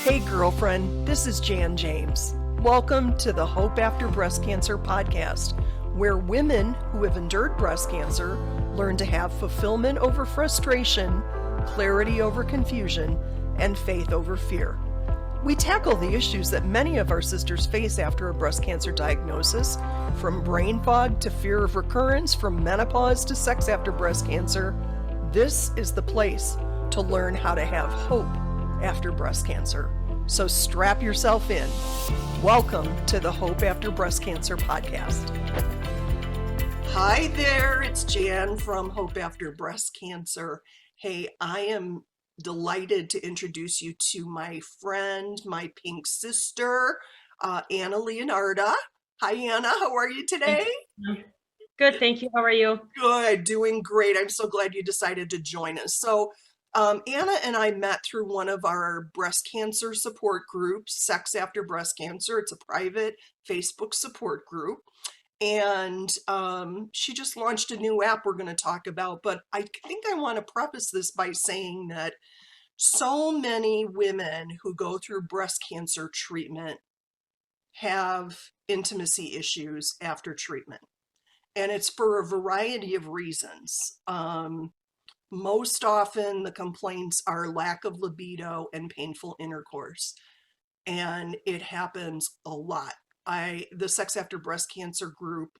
Hey girlfriend, this is Jan James. Welcome to the Hope After Breast Cancer podcast, where women who have endured breast cancer learn to have fulfillment over frustration, clarity over confusion, and faith over fear. We tackle the issues that many of our sisters face after a breast cancer diagnosis, from brain fog to fear of recurrence, from menopause to sex after breast cancer. This is the place to learn how to have hope after breast cancer. So strap yourself in. Welcome to the Hope After Breast Cancer podcast. Hi there, it's Jan from Hope After Breast Cancer. Hey, I am delighted to introduce you to my friend, my pink sister, Anna Leonarda. Hi, Anna. How are you today? Good, thank you. How are you? Good, doing great. I'm so glad you decided to join us. So, Anna and I met through one of our breast cancer support groups, Sex After Breast Cancer. It's a private Facebook support group. And she just launched a new app we're going to talk about. But I think I want to preface this by saying that so many women who go through breast cancer treatment have intimacy issues after treatment. And it's for a variety of reasons. Most often the complaints are lack of libido and painful intercourse. And it happens a lot. The Sex After Breast Cancer group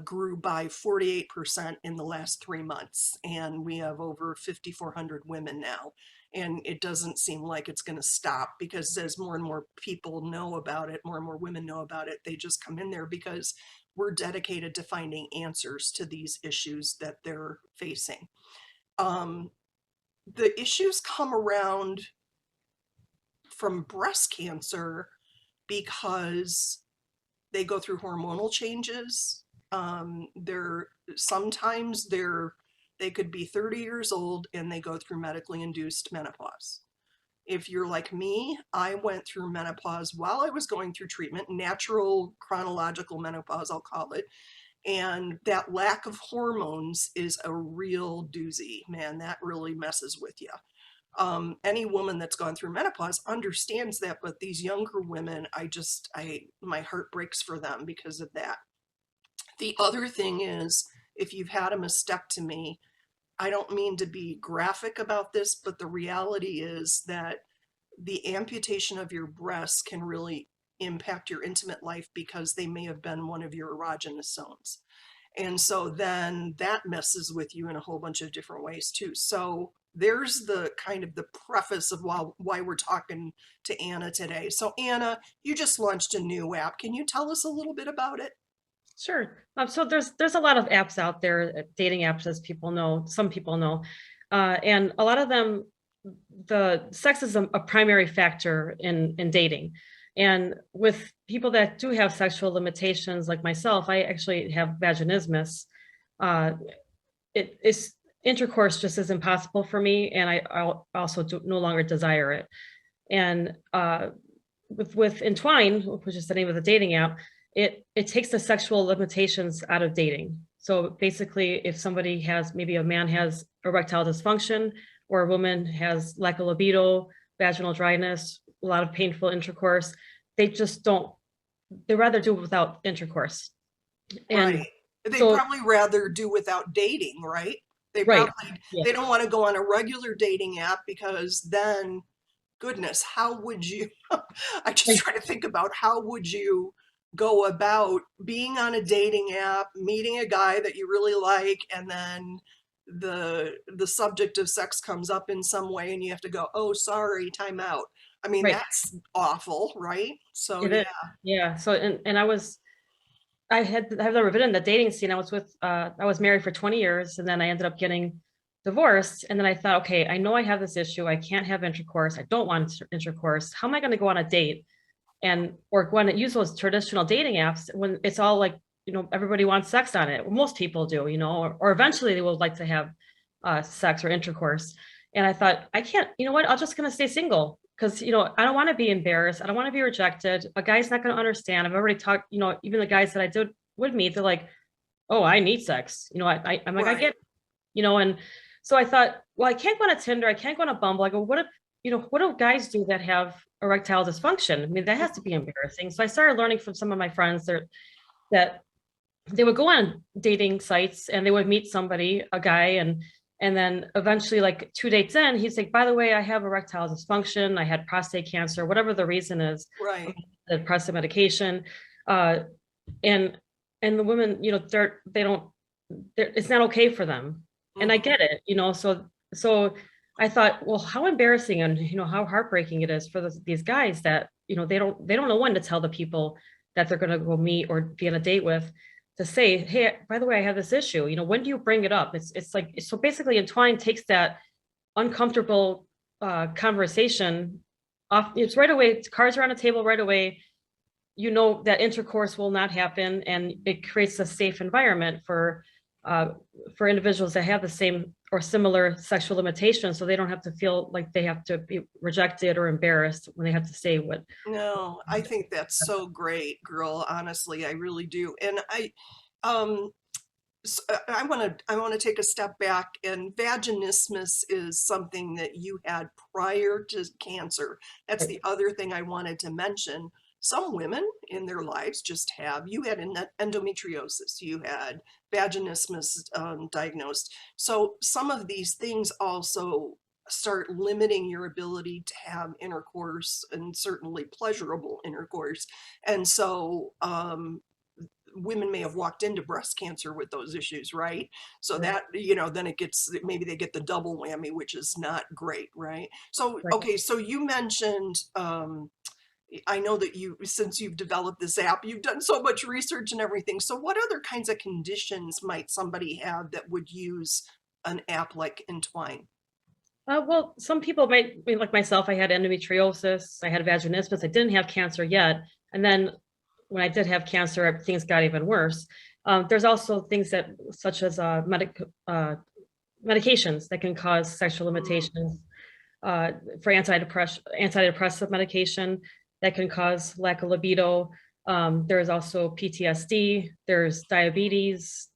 grew by 48% in the last 3 months. And we have over 5,400 women now. And it doesn't seem like it's going to stop, because as more and more people know about it, more and more women know about it, they just come in there because we're dedicated to finding answers to these issues that they're facing. The issues come around from breast cancer because they go through hormonal changes. They could be 30 years old and they go through medically induced menopause. If you're like me, I went through menopause while I was going through treatment, natural chronological menopause, I'll call it. And that lack of hormones is a real doozy, man. That really messes with you. Any woman that's gone through menopause understands that, but these younger women, my heart breaks for them because of that. The other thing is, if you've had a mastectomy, I don't mean to be graphic about this, but the reality is that the amputation of your breasts can really impact your intimate life because they may have been one of your erogenous zones. And so then that messes with you in a whole bunch of different ways too. So there's the kind of the preface of why we're talking to Anna today. So Anna, you just launched a new app. Can you tell us a little bit about it? Sure. So there's a lot of apps out there, dating apps, as people know, some people know, and a lot of them, the sex is a primary factor in dating. And with people that do have sexual limitations, like myself, I actually have vaginismus. Intercourse just is impossible for me, and I also no longer desire it. And with Entwine, which is the name of the dating app, it takes the sexual limitations out of dating. So basically, if somebody has, maybe a man has erectile dysfunction, or a woman has lack of libido, vaginal dryness, a lot of painful intercourse, they rather do it without intercourse. And right. They'd probably rather do without dating, right? They don't want to go on a regular dating app, because then, goodness, how would you, I just try to think about how would you go about being on a dating app, meeting a guy that you really like, and then the subject of sex comes up in some way and you have to go, oh, sorry, time out. I mean, that's awful, right? So yeah. So I've never been in the dating scene. I was married for 20 years, and then I ended up getting divorced. And then I thought, okay, I know I have this issue. I can't have intercourse. I don't want intercourse. How am I going to go on a date? Or go on and use those traditional dating apps when it's all like, everybody wants sex on it. Well, most people do, or eventually they would like to have sex or intercourse. And I thought, I can't, I'm just going to stay single, because, I don't want to be embarrassed. I don't want to be rejected. A guy's not going to understand. I've already talked, even the guys that I did with me, they're like, oh, I need sex. I'm like, I get, and so I thought, well, I can't go on a Tinder. I can't go on a Bumble. I go, what if what do guys do that have erectile dysfunction? I mean, that has to be embarrassing. So I started learning from some of my friends that they would go on dating sites and they would meet somebody, a guy, and then eventually, like 2 dates in, he's like, by the way, I have erectile dysfunction, I had prostate cancer, whatever the reason is, Right. the prostate medication. Uh, and and the women, they don't, it's not okay for them. And I Mhm. get it, so I thought, well, how embarrassing and how heartbreaking it is for these guys that they don't know when to tell the people that they're going to go meet or be on a date with, to say, hey, by the way, I have this issue. When do you bring it up? It's like, so basically Entwine takes that uncomfortable conversation off. It's right away, cards are on the table right away. That intercourse will not happen, and it creates a safe environment for individuals that have the same or similar sexual limitations, so they don't have to feel like they have to be rejected or embarrassed when they have to say what. No, I think that's so great, girl. Honestly, I really do. And um, I want to take a step back. And vaginismus is something that you had prior to cancer. That's the other thing I wanted to mention. Some women in their lives just have. You had endometriosis. You had vaginismus diagnosed. So some of these things also start limiting your ability to have intercourse, and certainly pleasurable intercourse. And so women may have walked into breast cancer with those issues, right? So that, then it gets, maybe they get the double whammy, which is not great, right? So, Right. okay, so you mentioned, I know that since you've developed this app, you've done so much research and everything. So what other kinds of conditions might somebody have that would use an app like Entwine? Well, some people might, I mean, like myself, I had endometriosis, I had vaginismus, I didn't have cancer yet. And then when I did have cancer, things got even worse. There's also things such as medications that can cause sexual Mm, limitations, for antidepressive medication that can cause lack of libido. There's also PTSD, there's diabetes,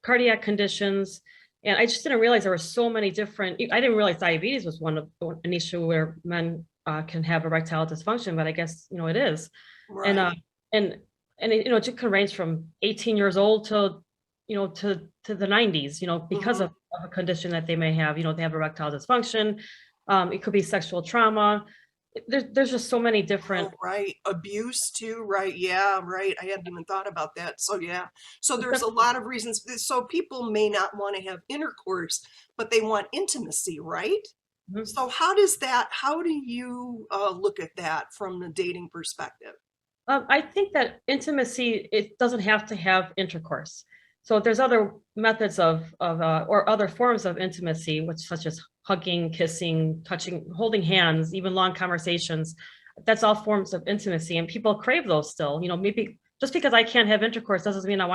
cardiac conditions. And I just didn't realize there were so many different, I didn't realize diabetes was an issue where men can have erectile dysfunction, but I guess, it is. And, right. and, it can range from 18 years old to the 90s, because Hmm. of a condition that they may have. They have erectile dysfunction. It could be sexual trauma. There's just so many different. Oh, right. Abuse too, right? Yeah, right. I hadn't even thought about that. So yeah. So there's a lot of reasons. So people may not want to have intercourse, but they want intimacy, right? Mhm. So how do you look at that from the dating perspective? I think that intimacy, it doesn't have to have intercourse. So there's other methods or other forms of intimacy, which such as hugging, kissing, touching, holding hands, even long conversations. That's all forms of intimacy, and people crave those still. Maybe just because I can't have intercourse doesn't mean I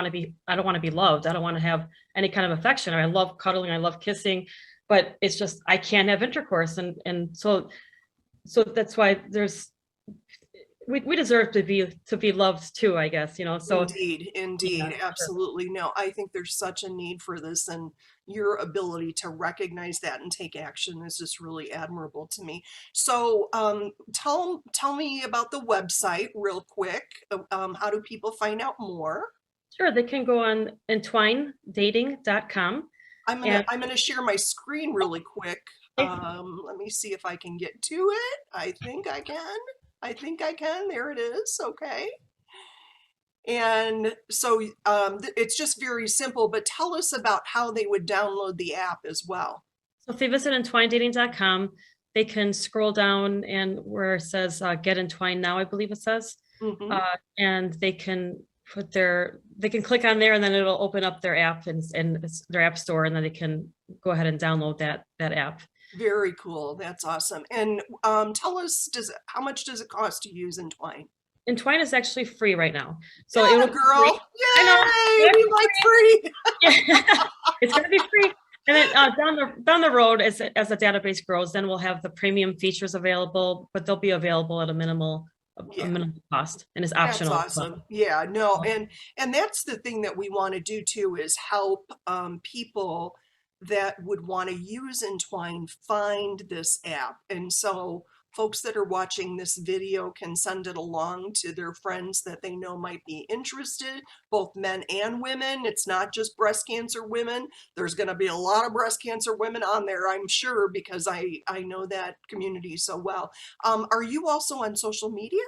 don't want to be loved. I don't want to have any kind of affection. I love cuddling, I love kissing, but it's just I can't have intercourse, and so that's why we deserve to be loved too, I guess, so Indeed, yeah, indeed, sure. absolutely. No, I think there's such a need for this, and your ability to recognize that and take action is just really admirable to me. So, tell me about the website real quick. How do people find out more? Sure, they can go on entwinedating.com. And I'm gonna share my screen really quick. Let me see if I can get to it. I think I can. I think I can. There it is. Okay. And so it's just very simple, but tell us about how they would download the app as well. so if they visit entwinedating.com, they can scroll down and where it says get entwined now, I believe it says. Hmm. And they can click on there, and then it'll open up their app, and it's their app store, and then they can go ahead and download that app. Very cool. That's awesome. And tell us, how much does it cost to use Entwine? Entwine is actually free right now. So it will Yeah, be free. girl. I know. Yay! It'll We be like free. free. Yeah. It's going to be free. And then down the road, as the database grows, then we'll have the premium features available, but they'll be available at a Yeah. minimal cost, and it's That's optional. awesome. Yeah, no, and that's the thing that we want to do too is help people that would want to use Entwine find this app. And so folks that are watching this video can send it along to their friends that they know might be interested, both men and women. It's not just breast cancer women. There's going to be a lot of breast cancer women on there, I'm sure, because I know that community so well. Are you also on social media?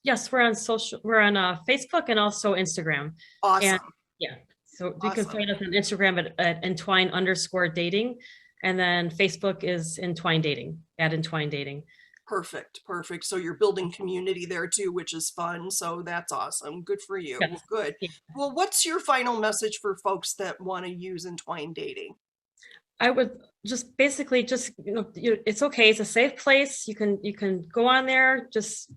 Yes, we're on Facebook and also Instagram. And Awesome. yeah, so you can Awesome. find us on Instagram at Entwine_dating. And then Facebook is Entwine Dating, at Entwine Dating. Perfect. Perfect. So you're building community there too, which is fun. So that's awesome. Good for you. Yes. Well, good. Yeah. Well, what's your final message for folks that want to use Entwine Dating? I would just basically it's okay. It's a safe place. You can go on there. Just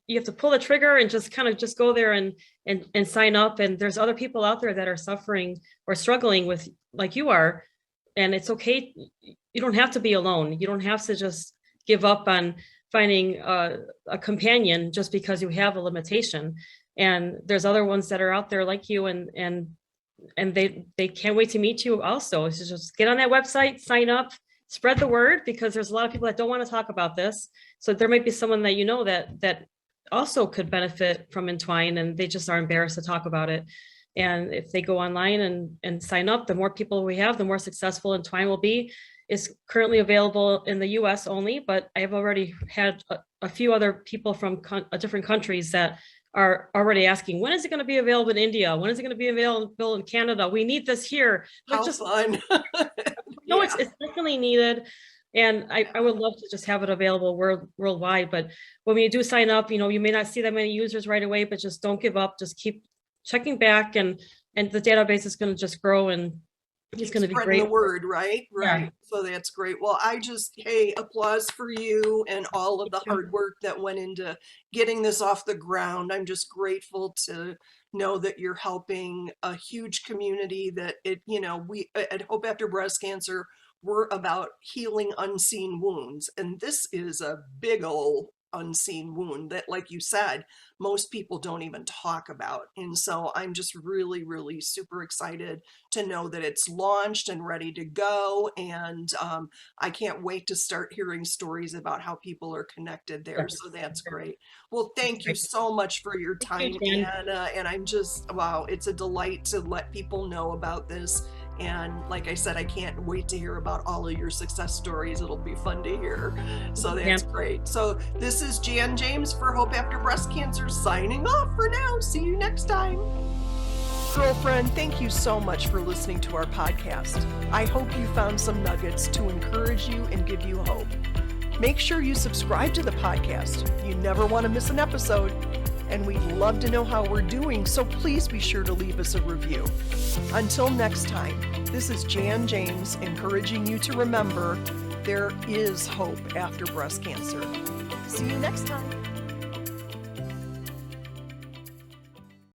you have to pull the trigger and just kind of just go there and sign up. And there's other people out there that are suffering or struggling with like you are. And it's okay. You don't have to be alone. You don't have to just give up on finding a companion just because you have a limitation. And there's other ones that are out there like you, and they can't wait to meet you also. So just get on that website, sign up, spread the word, because there's a lot of people that don't want to talk about this. So there might be someone that you know that also could benefit from Entwine, and they just are embarrassed to talk about it. And if they go online and sign up, the more people we have, the more successful Entwine will be. It's currently available in the US only, but I have already had a few other people from different countries that are already asking, when is it going to be available in India? When is it going to be available in Canada? We need this here. How fun. No, Yeah. it's definitely needed. And I would love to just have it available worldwide. But when you do sign up, you may not see that many users right away, but just don't give up. Just keep checking back, and the database is going to just grow, and it's going to be Spreading great. the word, right? Right. Yeah. So that's great. Well, hey, applause for you and all of the Thank you. hard work that went into getting this off the ground. I'm just grateful to know that you're helping a huge community that we at Hope After Breast Cancer, we're about healing unseen wounds. And this is a big old unseen wound that, like you said, most people don't even talk about. And so I'm just really, really super excited to know that it's launched and ready to go. And I can't wait to start hearing stories about how people are connected there. Yes. So that's great. Well, thank you so much for your time, Thank you, Jan. Anna. And I'm just, wow, it's a delight to let people know about this. And like I said, I can't wait to hear about all of your success stories. It'll be fun to hear. So that's great. So this is Jan James for Hope After Breast Cancer signing off for now. See you next time. Girlfriend, thank you so much for listening to our podcast. I hope you found some nuggets to encourage you and give you hope. Make sure you subscribe to the podcast. You never want to miss an episode. And we'd love to know how we're doing, so please be sure to leave us a review. Until next time, this is Jan James encouraging you to remember there is hope after breast cancer. See you next time.